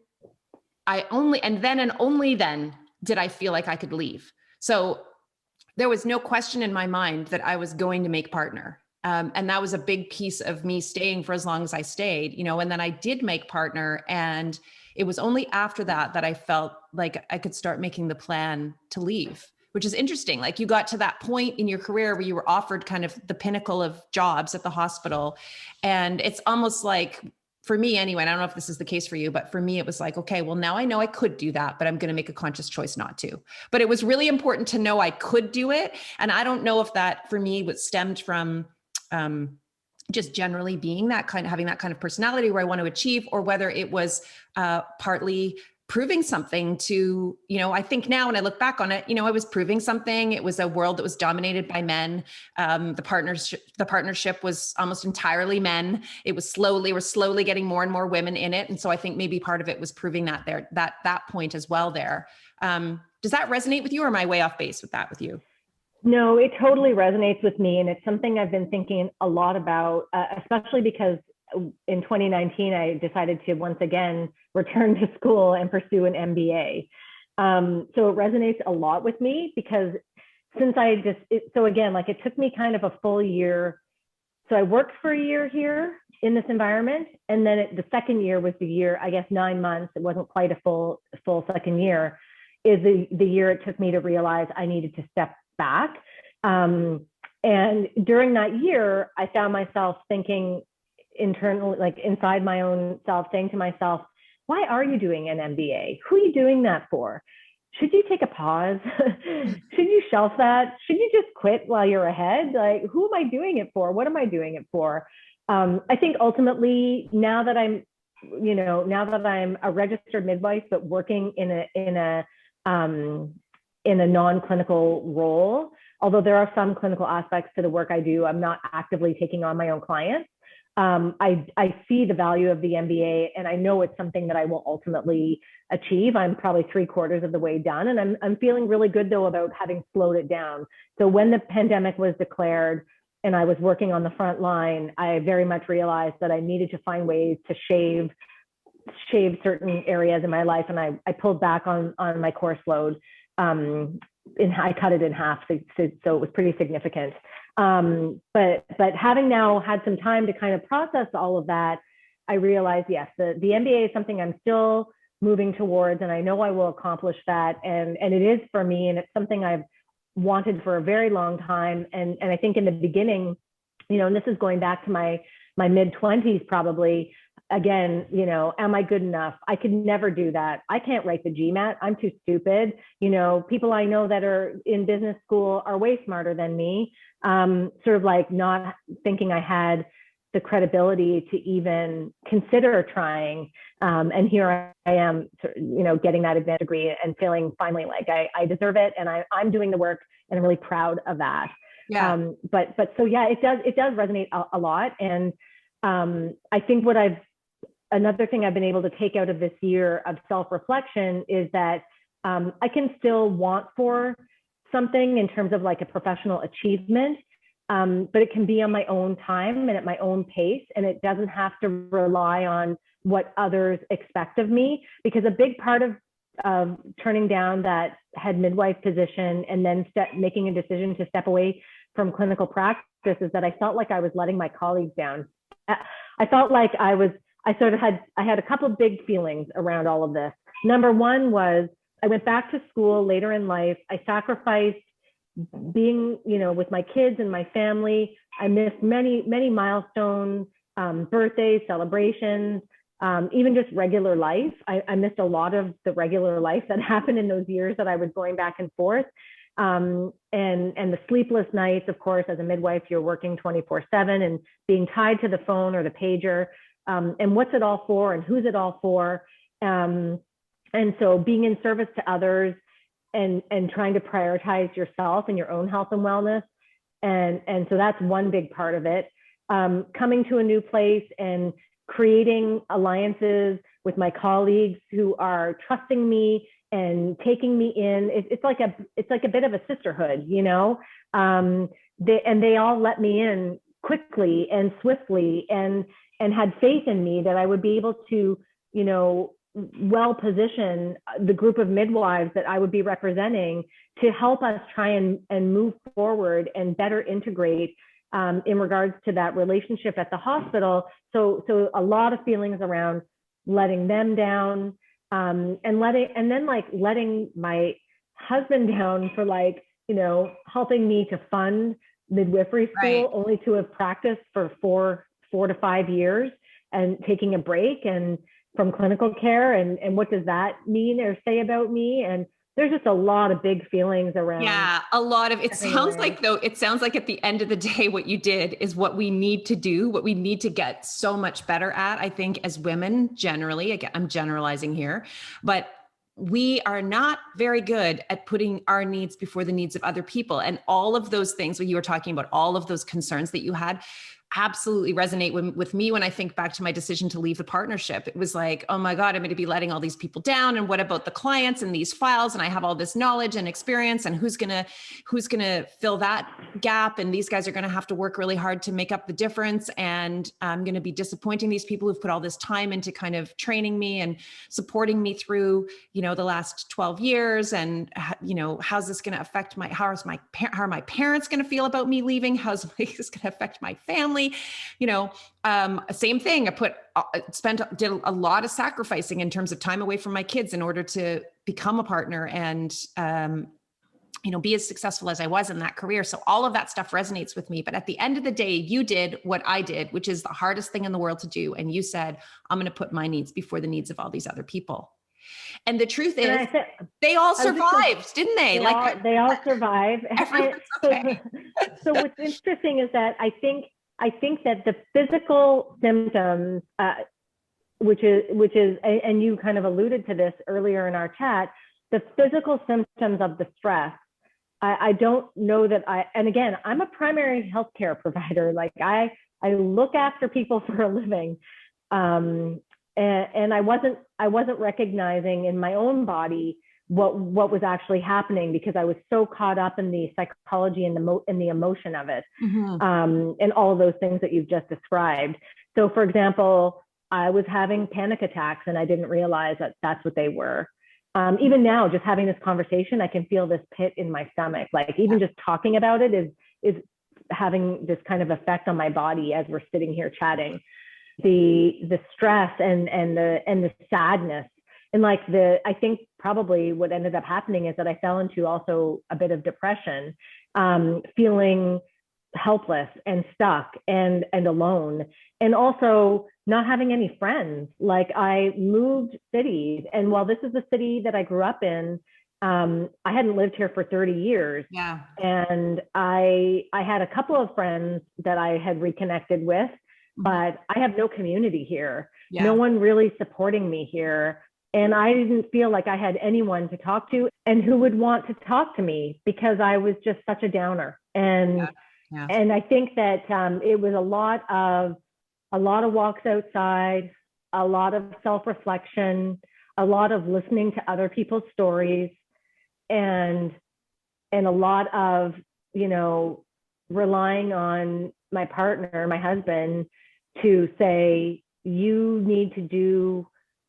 only then did I feel like I could leave. So there was no question in my mind that I was going to make partner. And that was a big piece of me staying for as long as I stayed, and then I did make partner, and it was only after that I felt like I could start making the plan to leave, which is interesting. Like, you got to that point in your career where you were offered kind of the pinnacle of jobs at the hospital. And it's almost like, for me anyway, and I don't know if this is the case for you, but for me, it was like, okay, well, now I know I could do that, but I'm going to make a conscious choice not to. But it was really important to know I could do it. And I don't know if that for me was stemmed from just generally being having that kind of personality where I want to achieve, or whether it was partly proving something to, I think now when I look back on it, I was proving something. It was a world that was dominated by men. The partnership was almost entirely men. We're slowly getting more and more women in it. And so I think maybe part of it was proving that point as well there. Does that resonate with you, or am I way off base with you? No, it totally resonates with me. And it's something I've been thinking a lot about, especially because in 2019, I decided to once again return to school and pursue an MBA. So it resonates a lot with me, because since it took me kind of a full year. So I worked for a year here in this environment. And then the second year was the year, I guess 9 months. It wasn't quite a full second year, is the year it took me to realize I needed to step back. And during that year, I found myself thinking internally, like inside my own self, saying to myself, why are you doing an MBA? Who are you doing that for? Should you take a pause? Should you shelf that? Should you just quit while you're ahead? Like, who am I doing it for? What am I doing it for? I think ultimately, now that I'm now that I'm a registered midwife, but working in a non-clinical role, although there are some clinical aspects to the work I do, I'm not actively taking on my own clients. I see the value of the MBA, and I know it's something that I will ultimately achieve. I'm probably 3/4 of the way done, and I'm feeling really good though about having slowed it down. So when the pandemic was declared and I was working on the front line, I very much realized that I needed to find ways to shave certain areas in my life, and I pulled back on my course load. I cut it in half, so it was pretty significant. But having now had some time to kind of process all of that, I realized, yes, the MBA is something I'm still moving towards, and I know I will accomplish that. And it is for me, and it's something I've wanted for a very long time. And I think in the beginning, and this is going back to my mid-20s probably, again, am I good enough? I could never do that. I can't write the GMAT. I'm too stupid. People I know that are in business school are way smarter than me. Sort of like not thinking I had the credibility to even consider trying. And here I am, getting that advanced degree and feeling finally like I deserve it, and I'm doing the work, and I'm really proud of that. Yeah. But so yeah, it does resonate a lot. And I think another thing I've been able to take out of this year of self-reflection is that I can still want for something in terms of like a professional achievement, but it can be on my own time and at my own pace, and it doesn't have to rely on what others expect of me. Because a big part of turning down that head midwife position and then making a decision to step away from clinical practice is that I felt like I was letting my colleagues down. I felt like I had a couple of big feelings around all of this. Number one was I went back to school later in life. I sacrificed being, with my kids and my family. I missed many, many milestones, birthdays, celebrations, even just regular life. I missed a lot of the regular life that happened in those years that I was going back and forth. And the sleepless nights, of course, as a midwife, you're working 24/7 and being tied to the phone or the pager. And what's it all for, and who's it all for? And so being in service to others and trying to prioritize yourself and your own health and wellness. And so that's one big part of it. Coming to a new place and creating alliances with my colleagues who are trusting me and taking me in. It's like a bit of a sisterhood, they all let me in quickly and swiftly and had faith in me that I would be able to, well position the group of midwives that I would be representing to help us try and move forward and better integrate in regards to that relationship at the hospital. So a lot of feelings around letting them down, and letting my husband down for helping me to fund midwifery school, Right. only to have practiced for four to 5 years and taking a break and from clinical care. And what does that mean or say about me? And there's just a lot of big feelings around. Yeah, a lot of it sounds like at the end of the day, what you did is what we need to do, what we need to get so much better at, I think, as women generally. Again, I'm generalizing here, but we are not very good at putting our needs before the needs of other people. And all of those things, when you were talking about all of those concerns that you had, absolutely resonate with me when I think back to my decision to leave the partnership. It was like, oh my God, I'm going to be letting all these people down. And what about the clients and these files? And I have all this knowledge and experience, and who's going to fill that gap? And these guys are going to have to work really hard to make up the difference. And I'm going to be disappointing these people who've put all this time into kind of training me and supporting me through, the last 12 years. And, how's this going to affect how are my parents going to feel about me leaving? How's this going to affect my family? Same thing. Did a lot of sacrificing in terms of time away from my kids in order to become a partner and, be as successful as I was in that career. So all of that stuff resonates with me. But at the end of the day, you did what I did, which is the hardest thing in the world to do. And you said, I'm going to put my needs before the needs of all these other people. And the truth is, they all survived, didn't they? They all survived. Okay. So what's interesting is that I think that the physical symptoms, which is, and you kind of alluded to this earlier in our chat, the physical symptoms of the stress. I don't know that and again, I'm a primary healthcare provider. Like I look after people for a living. And I wasn't recognizing in my own body what was actually happening, because I was so caught up in the psychology and the emotion of it, and all of those things that you've just described. So for example, I was having panic attacks and I didn't realize that that's what they were. Even now, just having this conversation, I can feel this pit in my stomach. Like even just talking about it is having this kind of effect on my body as we're sitting here chatting. The stress and the sadness, and like I think probably what ended up happening is that I fell into also a bit of depression, feeling helpless and stuck and alone, and also not having any friends. Like I moved cities, and while this is the city that I grew up in, I hadn't lived here for 30 years. Yeah. And I had a couple of friends that I had reconnected with, but I have no community here. Yeah. No one really supporting me here. And I didn't feel like I had anyone to talk to and who would want to talk to me, because I was just such a downer. And and I think that it was a lot of walks outside, a lot of self-reflection, a lot of listening to other people's stories, and a lot of, relying on my partner, my husband, to say, you need to do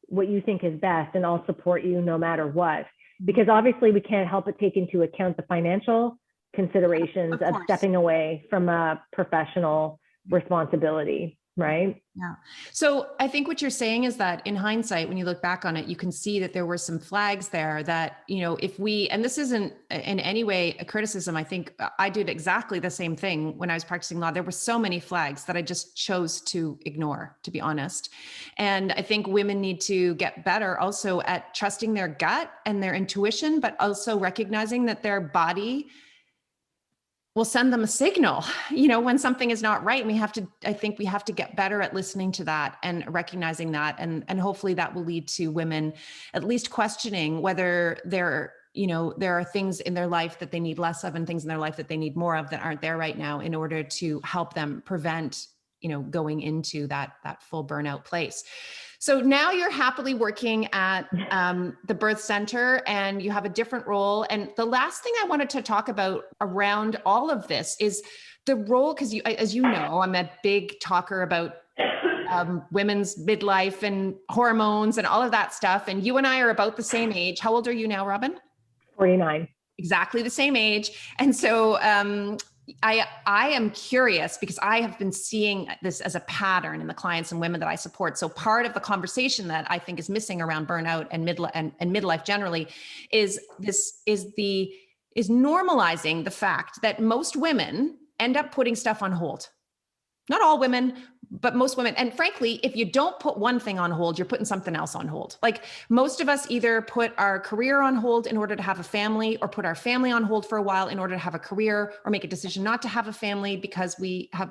what you think is best and I'll support you no matter what. Because obviously we can't help but take into account the financial considerations of stepping away from a professional responsibility, right? Yeah. So I think what you're saying is that in hindsight, when you look back on it, you can see that there were some flags there that, if we, and this isn't in any way a criticism, I think I did exactly the same thing when I was practicing law. There were so many flags that I just chose to ignore, to be honest. And I think women need to get better also at trusting their gut and their intuition, but also recognizing that their body will send them a signal, when something is not right. And I think we have to get better at listening to that and recognizing that. And hopefully that will lead to women at least questioning whether there are things in their life that they need less of and things in their life that they need more of that aren't there right now, in order to help them prevent, going into that full burnout place. So now you're happily working at the birth center, and you have a different role. And the last thing I wanted to talk about around all of this is the role, because as you know, I'm a big talker about women's midlife and hormones and all of that stuff. And you and I are about the same age. How old are you now, Robyn? 49. Exactly the same age. And so I am curious, because I have been seeing this as a pattern in the clients and women that I support. So part of the conversation that I think is missing around burnout and midlife generally is normalizing the fact that most women end up putting stuff on hold. Not all women, but most women. And frankly, if you don't put one thing on hold, you're putting something else on hold. Like most of us either put our career on hold in order to have a family, or put our family on hold for a while in order to have a career, or make a decision not to have a family because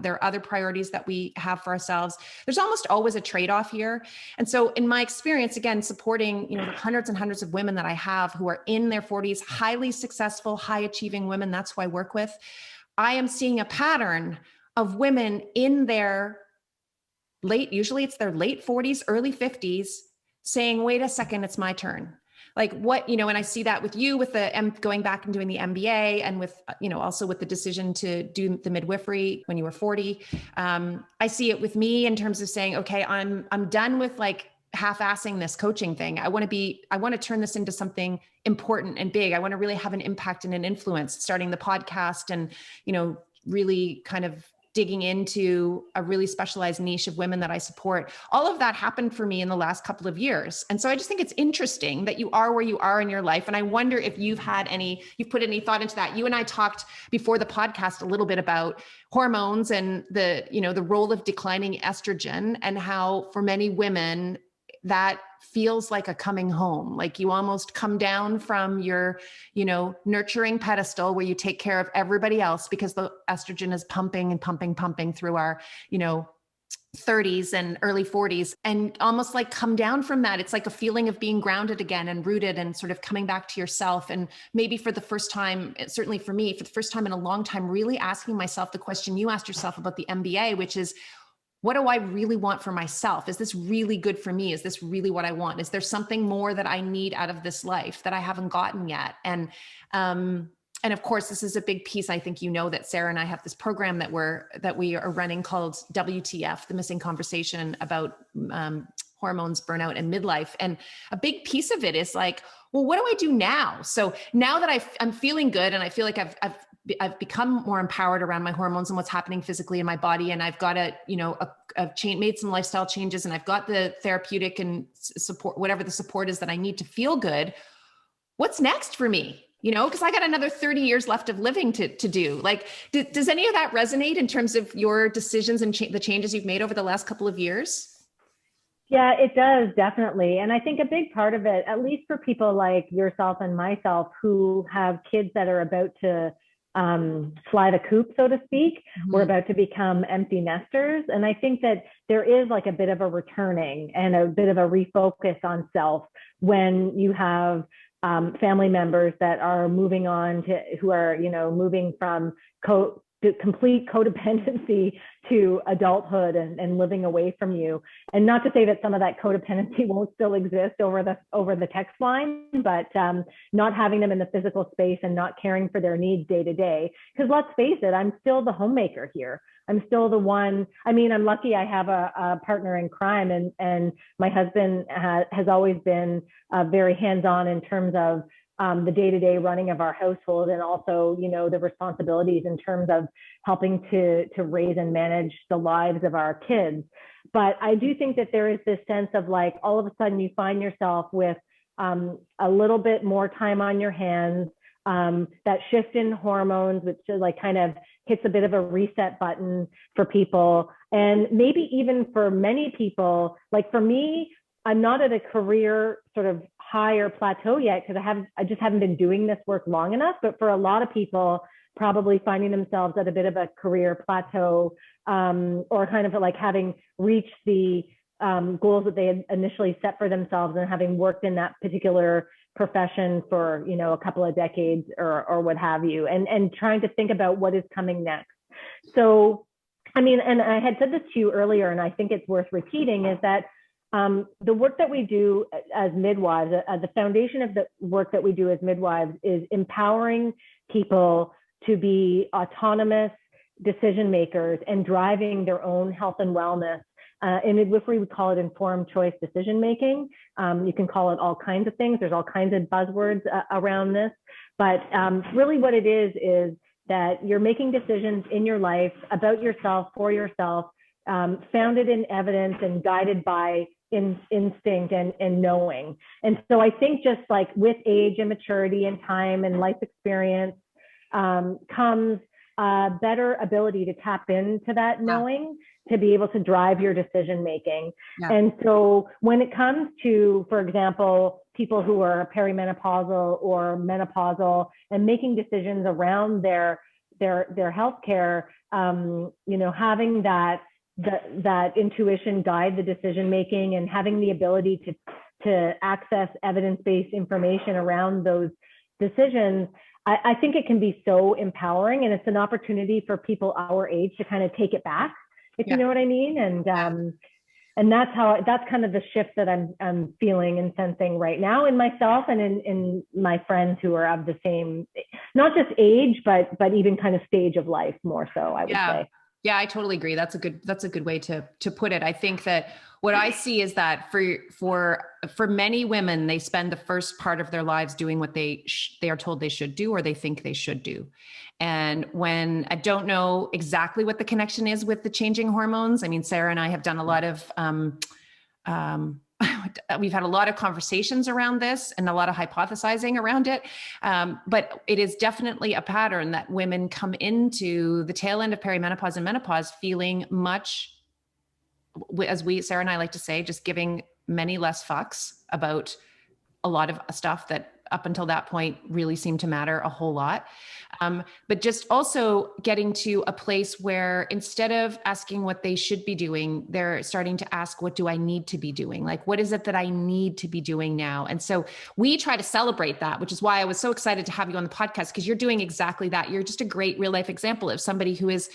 there are other priorities that we have for ourselves. There's almost always a trade-off here. And so in my experience, again, supporting, the hundreds and hundreds of women that I have who are in their 40s, highly successful, high achieving women, that's who I work with, I am seeing a pattern of women in their usually it's their late 40s, early 50s, saying, wait a second, it's my turn. Like what, and I see that with you, with going back and doing the MBA, and with, also with the decision to do the midwifery when you were 40. I see it with me in terms of saying, okay, I'm done with like half-assing this coaching thing. I want to turn this into something important and big. I want to really have an impact and an influence, starting the podcast and, really kind of digging into a really specialized niche of women that I support. All of that happened for me in the last couple of years. And so I just think it's interesting that you are where you are in your life. And I wonder if you've put any thought into that. You and I talked before the podcast a little bit about hormones and the role of declining estrogen, and how for many women that feels like a coming home. Like you almost come down from your, nurturing pedestal where you take care of everybody else, because the estrogen is pumping and pumping through our, 30s and early 40s and almost like come down from that. It's like a feeling of being grounded again and rooted and sort of coming back to yourself. And maybe for the first time, certainly for me, for the first time in a long time, really asking myself the question you asked yourself about the MBA, which is, what do I really want for myself? Is this really good for me? Is this really what I want? Is there something more that I need out of this life that I haven't gotten yet? And of course, this is a big piece. I think, that Sarah and I have this program that we are running called WTF, the Missing Conversation about hormones, burnout, and midlife. And a big piece of it is like, well, what do I do now? So now that I'm feeling good and I feel like I've become more empowered around my hormones and what's happening physically in my body, and I've got made some lifestyle changes, and I've got the therapeutic and support, whatever the support is that I need to feel good. What's next for me? Because I got another 30 years left of living to do. Like, does any of that resonate in terms of your decisions and the changes you've made over the last couple of years? Yeah, it does, definitely. And I think a big part of it, at least for people like yourself and myself who have kids that are about to fly the coop, so to speak, we're about to become empty nesters. And I think that there is like a bit of a returning and a bit of a refocus on self when you have family members that are moving on to, who are, moving from complete codependency to adulthood and living away from you. And not to say that some of that codependency won't still exist over the text line, but not having them in the physical space and not caring for their needs day to day. Because let's face it, I'm still the homemaker here. I'm still the one. I mean, I'm lucky I have a partner in crime, and my husband has always been very hands-on in terms of the day-to-day running of our household, and also, the responsibilities in terms of helping to raise and manage the lives of our kids. But I do think that there is this sense of like, all of a sudden you find yourself with a little bit more time on your hands, that shift in hormones, which is like kind of hits a bit of a reset button for people. And maybe even for many people, like for me, I'm not at a career sort of higher plateau yet because I just haven't been doing this work long enough. But for a lot of people, probably finding themselves at a bit of a career plateau, or kind of like having reached the goals that they had initially set for themselves and having worked in that particular profession for, a couple of decades or what have you, and trying to think about what is coming next. So, I mean, and I had said this to you earlier, and I think it's worth repeating, is that the work that we do as midwives, the foundation of the work that we do as midwives is empowering people to be autonomous decision makers and driving their own health and wellness. In midwifery, we call it informed choice decision making. You can call it all kinds of things. There's all kinds of buzzwords around this. But really what it is that you're making decisions in your life about yourself, for yourself, founded in evidence and guided by instinct and knowing. And so I think just like with age and maturity and time and life experience comes a better ability to tap into that knowing, to be able to drive your decision making. Yeah. And so when it comes to, for example, people who are perimenopausal or menopausal and making decisions around their healthcare, having that intuition guide the decision making and having the ability to access evidence-based information around those decisions, I think it can be so empowering, and it's an opportunity for people our age to kind of take it back, if you know what I mean. And that's kind of the shift that I'm feeling and sensing right now in myself and in my friends who are of the same, not just age, but even kind of stage of life more so, I would say. Yeah, I totally agree. That's a good way to put it. I think that what I see is that for many women, they spend the first part of their lives doing what they are told they should do or they think they should do. And when I don't know exactly what the connection is with the changing hormones, I mean, Sarah and I have done a lot of, we've had a lot of conversations around this and a lot of hypothesizing around it. But it is definitely a pattern that women come into the tail end of perimenopause and menopause feeling much, as Sarah and I like to say, just giving many less fucks about a lot of stuff that up until that point really seemed to matter a whole lot. But just also getting to a place where instead of asking what they should be doing, they're starting to ask, what do I need to be doing? Like, what is it that I need to be doing now? And so we try to celebrate that, which is why I was so excited to have you on the podcast, because you're doing exactly that. You're just a great real life example of somebody who is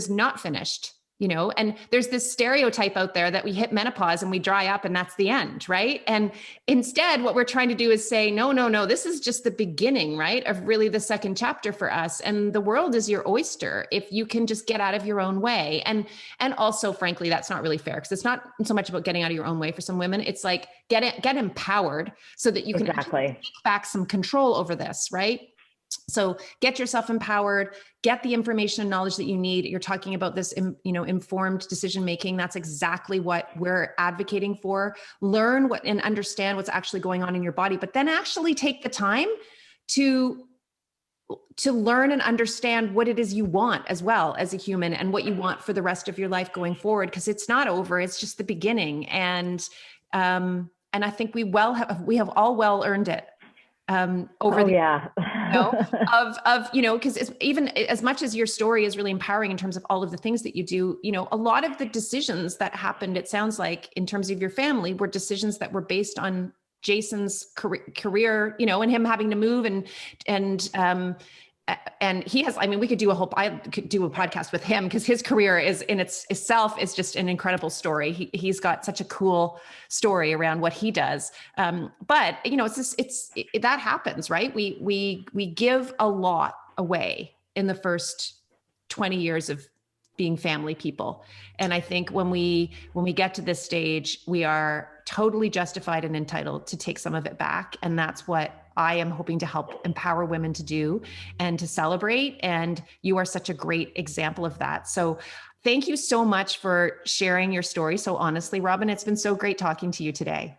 not finished. And there's this stereotype out there that we hit menopause and we dry up and that's the end, right? And instead, what we're trying to do is say, no, this is just the beginning, right? Of really the second chapter for us. And the world is your oyster if you can just get out of your own way. And also, frankly, that's not really fair, because it's not so much about getting out of your own way for some women. It's like get empowered so that you can actually take back some control over this, right? So get yourself empowered, get the information and knowledge that you need. You're talking about this, informed decision-making. That's exactly what we're advocating for. Learn what and understand what's actually going on in your body, but then actually take the time to learn and understand what it is you want as well as a human, and what you want for the rest of your life going forward, because it's not over. It's just the beginning. And I think we have all well earned it. Because even as much as your story is really empowering in terms of all of the things that you do, a lot of the decisions that happened, it sounds like, in terms of your family, were decisions that were based on Jason's career, and him having to move and he has, we could do I could do a podcast with him, because his career is in itself is just an incredible story. He's got such a cool story around what he does. But that happens, right? We give a lot away in the first 20 years of being family people. And I think when we get to this stage, we are totally justified and entitled to take some of it back. And that's what I am hoping to help empower women to do and to celebrate. And you are such a great example of that. So thank you so much for sharing your story so honestly, Robyn. It's been so great talking to you today.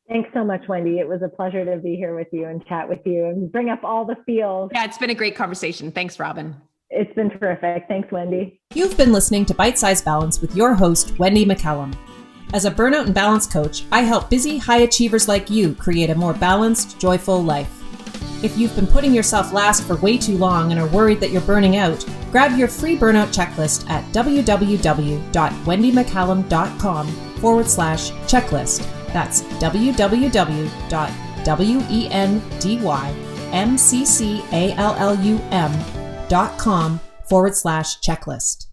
Thanks so much, Wendy. It was a pleasure to be here with you and chat with you and bring up all the feels. Yeah, it's been a great conversation. Thanks, Robyn. It's been terrific. Thanks, Wendy. You've been listening to Bite Size Balance with your host, Wendy McCallum. As a burnout and balance coach, I help busy high achievers like you create a more balanced, joyful life. If you've been putting yourself last for way too long and are worried that you're burning out, grab your free burnout checklist at www.wendymccallum.com/checklist. That's www.wendymccallum.com/checklist.